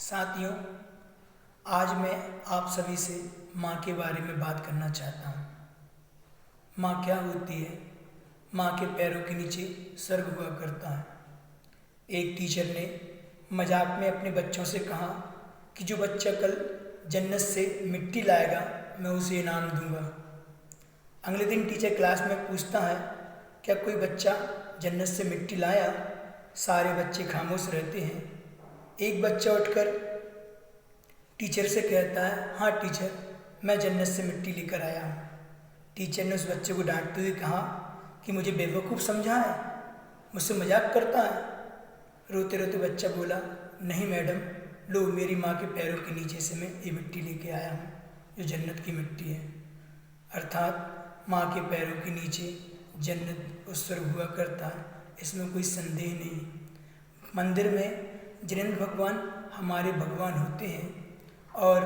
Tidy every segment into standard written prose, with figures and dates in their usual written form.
साथियों, आज मैं आप सभी से माँ के बारे में बात करना चाहता हूँ। माँ क्या होती है? माँ के पैरों के नीचे स्वर्ग हुआ करता है। एक टीचर ने मजाक में अपने बच्चों से कहा कि जो बच्चा कल जन्नत से मिट्टी लाएगा मैं उसे इनाम दूंगा। अगले दिन टीचर क्लास में पूछता है, क्या कोई बच्चा जन्नत से मिट्टी लाया? सारे बच्चे खामोश रहते हैं। एक बच्चा उठकर टीचर से कहता है, हाँ टीचर, मैं जन्नत से मिट्टी लेकर आया हूँ। टीचर ने उस बच्चे को डांटते हुए कहा कि मुझे बेवकूफ़ समझा है, मुझसे मजाक करता है। रोते रोते बच्चा बोला, नहीं मैडम, लो मेरी माँ के पैरों के नीचे से मैं ये मिट्टी लेके आया हूँ जो जन्नत की मिट्टी है। अर्थात माँ के पैरों के नीचे जन्नत और स्वर्ग हुआ करता है, इसमें कोई संदेह नहीं। मंदिर में जिनेंद्र भगवान हमारे भगवान होते हैं और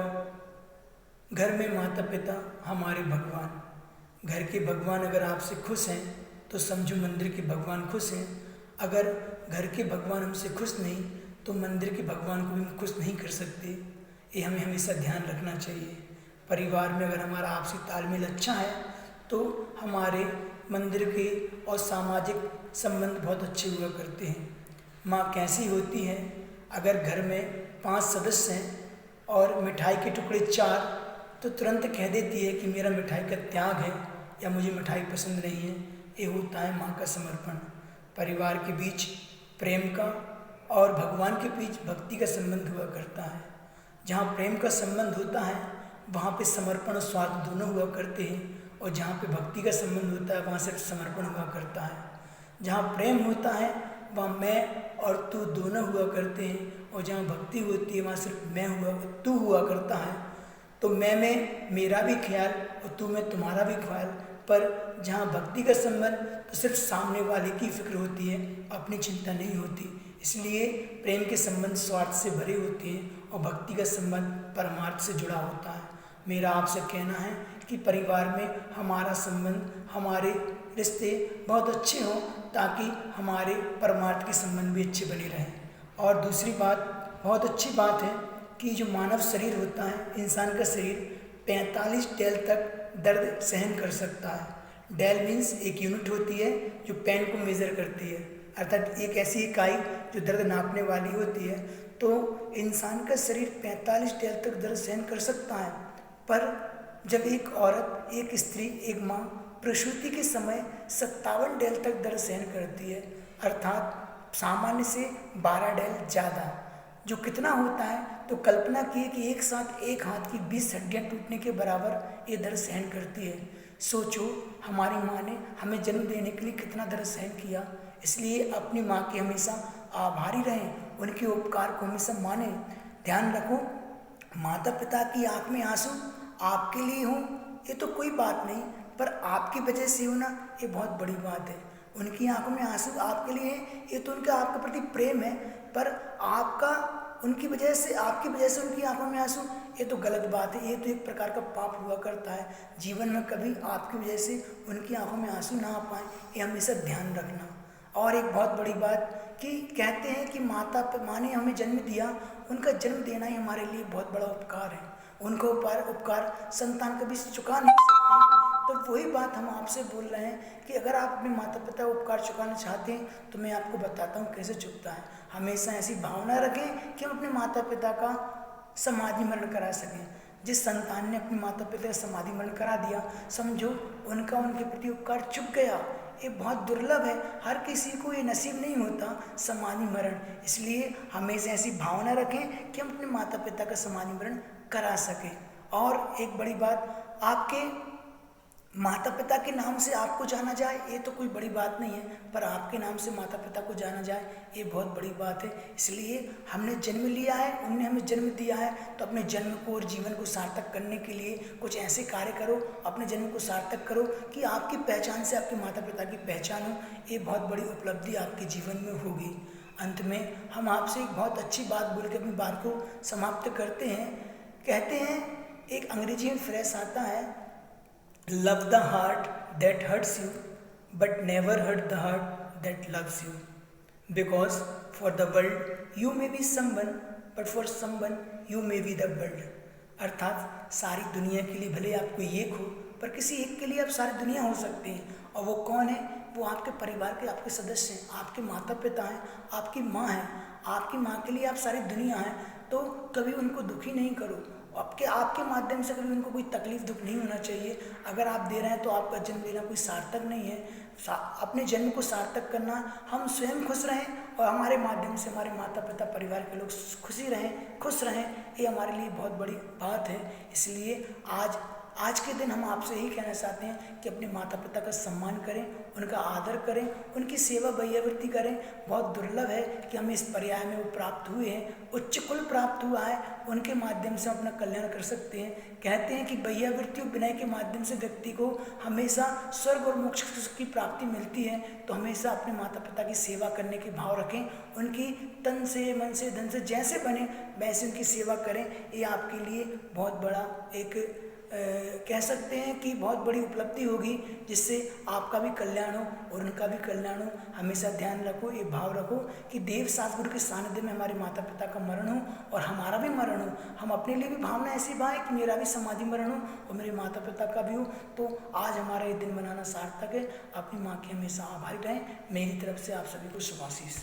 घर में माता पिता हमारे भगवान। घर के भगवान अगर आपसे खुश हैं तो समझो मंदिर के भगवान खुश हैं। अगर घर के भगवान हमसे खुश नहीं तो मंदिर के भगवान को भी हम खुश नहीं कर सकते। ये हमें हमेशा ध्यान रखना चाहिए। परिवार में अगर हमारा आपसी तालमेल अच्छा है तो हमारे मंदिर के और सामाजिक संबंध बहुत अच्छे हुआ करते हैं। माँ कैसी होती है? अगर घर में 5 सदस्य हैं और मिठाई के टुकड़े 4 तो तुरंत कह देती है कि मेरा मिठाई का त्याग है या मुझे मिठाई पसंद नहीं है। ये होता है माँ का समर्पण। परिवार के बीच प्रेम का और भगवान के बीच भक्ति का संबंध हुआ करता है। जहाँ प्रेम का संबंध होता है वहाँ पे समर्पण और स्वार्थ दोनों हुआ करते हैं, और जहाँ पे भक्ति का संबंध होता है वहाँ सिर्फ समर्पण हुआ करता है। जहाँ प्रेम होता है वहाँ मैं और तू दोनों हुआ करते हैं, और जहाँ भक्ति होती है वहाँ सिर्फ मैं हुआ तू हुआ करता है। तो मैं में मेरा भी ख्याल और तू में तुम्हारा भी ख्याल। पर जहाँ भक्ति का संबंध तो सिर्फ सामने वाले की फिक्र होती है, अपनी चिंता नहीं होती। इसलिए प्रेम के संबंध स्वार्थ से भरे होते हैं और भक्ति का संबंध परमार्थ से जुड़ा होता है। मेरा आपसे कहना है कि परिवार में हमारा संबंध, हमारे रिश्ते बहुत अच्छे हों ताकि हमारे परमार्थ के संबंध भी अच्छे बने रहें। और दूसरी बात, बहुत अच्छी बात है कि जो मानव शरीर होता है, इंसान का शरीर 45 डेल तक दर्द सहन कर सकता है। डेल मीन्स एक यूनिट होती है जो पेन को मेज़र करती है, अर्थात एक ऐसी इकाई जो दर्द नापने वाली होती है। तो इंसान का शरीर 45 डेल तक दर्द सहन कर सकता है। पर जब एक औरत, एक स्त्री, एक माँ प्रसूति के समय 57 डेल तक दर्द सहन करती है, अर्थात सामान्य से 12 डेल ज़्यादा। जो कितना होता है तो कल्पना कीजिए कि एक साथ एक हाथ की 20 हड्डियाँ टूटने के बराबर ये दर्द सहन करती है। सोचो, हमारी माँ ने हमें जन्म देने के लिए कितना दर्द सहन किया। इसलिए अपनी माँ के हमेशा आभारी रहें, उनके उपकार को हमेशा मानें। ध्यान रखो, माता पिता की आँख में आंसू आपके लिए हो ये तो कोई बात नहीं, पर आपकी वजह से होना ये बहुत बड़ी बात है। उनकी आंखों में आंसू आपके लिए है, ये तो उनका आपके प्रति प्रेम है। पर आपका उनकी वजह से, आपकी वजह से उनकी आंखों में आंसू, ये तो गलत बात है। ये तो एक प्रकार का पाप हुआ करता है। जीवन में कभी आपकी वजह से उनकी आंखों में आंसू ना आ पाए, ये हमेशा ध्यान रखना। और एक बहुत बड़ी बात कि कहते हैं कि माँ ने हमें जन्म दिया, उनका जन्म देना ही हमारे लिए बहुत बड़ा उपकार है। उनका उपकार संतान कभी चुका नहीं सकती। तो वही बात हम आपसे बोल रहे हैं कि अगर आप अपने माता पिता उपकार चुकाना चाहते हैं तो मैं आपको बताता हूँ कैसे चुकता है। हमेशा ऐसी भावना रखें कि हम अपने माता पिता का समाधि मरण करा सकें। जिस संतान ने अपने माता पिता का समाधि मरण करा दिया, समझो उनका उनके प्रति उपकार चुक गया। ये बहुत दुर्लभ है, हर किसी को ये नसीब नहीं होता समाधि मरण। इसलिए हमेशा ऐसी भावना रखें कि हम अपने माता पिता का समाधि मरण करा सकें। और एक बड़ी बात, आपके माता पिता के नाम से आपको जाना जाए ये तो कोई बड़ी बात नहीं है, पर आपके नाम से माता पिता को जाना जाए ये बहुत बड़ी बात है। इसलिए हमने जन्म लिया है, उन्होंने हमें जन्म दिया है, तो अपने जन्म को और जीवन को सार्थक करने के लिए कुछ ऐसे कार्य करो, अपने जन्म को सार्थक करो कि आपकी पहचान से आपके माता पिता की पहचान हो। ये बहुत बड़ी उपलब्धि आपके जीवन में होगी। अंत में हम आपसे एक बहुत अच्छी बात बोल के अपनी बात को समाप्त करते हैं। कहते हैं, एक अंग्रेजी में फ्रेज आता है, love the heart that hurts you but never hurt the heart that loves you, because for the world you may be someone but for someone you may be the world. अर्थात सारी दुनिया के लिए भले आप कोई एक हो, पर किसी एक के लिए आप सारी दुनिया हो सकते हैं। और वो कौन है? वो आपके परिवार के आपके सदस्य हैं, आपके माता पिता हैं, आपकी माँ है। आपकी माँ के लिए आप सारी दुनिया हैं, तो कभी उनको दुखी नहीं करो। आपके माध्यम से कभी उनको कोई तकलीफ दुख नहीं होना चाहिए। अगर आप दे रहे हैं तो आपका जन्म लेना कोई सार्थक नहीं है। अपने जन्म को सार्थक करना, हम स्वयं खुश रहें और हमारे माध्यम से हमारे माता पिता परिवार के लोग खुश रहें, ये हमारे लिए बहुत बड़ी बात है। इसलिए आज के दिन हम आपसे यही कहना चाहते हैं कि अपने माता पिता का सम्मान करें, उनका आदर करें, उनकी सेवा वैयावृत्ति करें। बहुत दुर्लभ है कि हमें इस पर्याय में वो प्राप्त हुए हैं, उच्च कुल प्राप्त हुआ है, उनके माध्यम से हम अपना कल्याण कर सकते हैं। कहते हैं कि वैयावृत्ति और विनय के माध्यम से व्यक्ति को हमेशा स्वर्ग और मोक्ष की प्राप्ति मिलती है। तो हमेशा अपने माता पिता की सेवा करने के भाव रखें, उनकी तन से मन से धन से जैसे बने वैसे उनकी सेवा करें। ये आपके लिए बहुत बड़ा एक कह सकते हैं कि बहुत बड़ी उपलब्धि होगी, जिससे आपका भी कल्याण हो और उनका भी कल्याण हो। हमेशा ध्यान रखो, ये भाव रखो कि देव शास्त्र के सानिध्य में हमारे माता पिता का मरण हो और हमारा भी मरण हो। हम अपने लिए भी भावना ऐसी भाए कि मेरा भी समाधि मरण हो और मेरे माता पिता का भी हो। तो आज हमारा ये दिन मनाना सार्थक है। अपनी माँ के हमेशा आभारी रहें। मेरी तरफ से आप सभी को शुभाशीष।